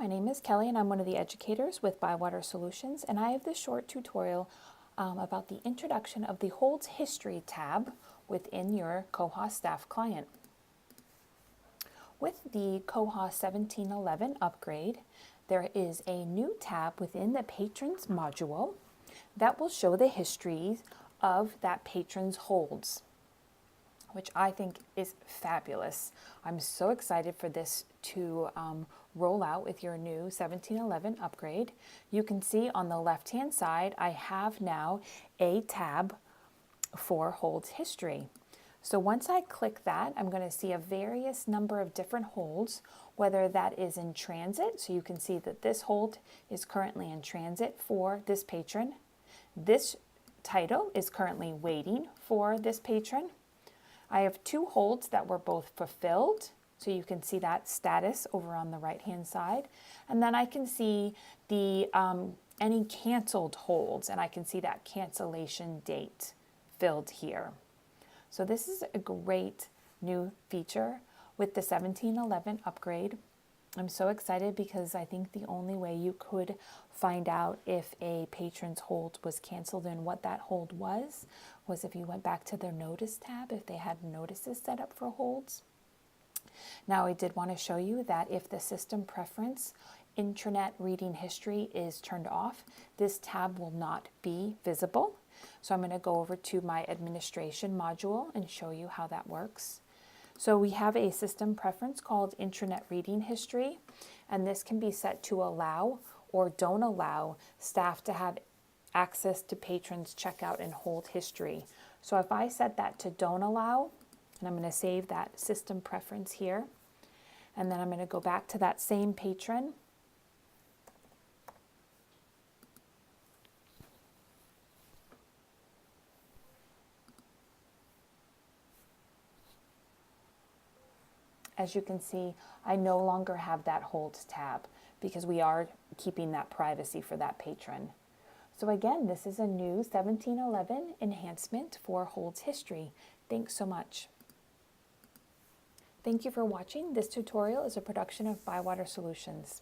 my name is Kelly and I'm one of the educators with Bywater Solutions, and I have this short tutorial about the introduction of the Holds History tab within your Koha staff client. With the Koha 1711 upgrade, there is a new tab within the Patrons module that will show the history of that patron's holds, which I think is fabulous. I'm so excited for this to roll out with your new 1711 upgrade. You can see on the left-hand side, I have now a tab for holds history. So once I click that, I'm going to see a various number of different holds, whether that is in transit. So you can see that this hold is currently in transit for this patron. This title is currently waiting for this patron. I have two holds that were both fulfilled, so you can see that status over on the right hand side, and then I can see the any canceled holds, and I can see that cancellation date filled here. So this is a great new feature with the 1711 upgrade. I'm so excited because I think the only way you could find out if a patron's hold was canceled and what that hold was if you went back to their notice tab, if they had notices set up for holds. Now I did want to show you that if the system preference intranet reading history is turned off, this tab will not be visible. So I'm going to go over to my administration module and show you how that works. So we have a system preference called intranet reading history, and this can be set to allow or don't allow staff to have access to patrons' checkout and hold history. So if I set that to don't allow, and I'm going to save that system preference here, and then I'm going to go back to that same patron. As you can see, I no longer have that holds tab because we are keeping that privacy for that patron. So again, this is a new 1711 enhancement for holds history. Thanks so much. Thank you for watching. This tutorial is a production of Bywater Solutions.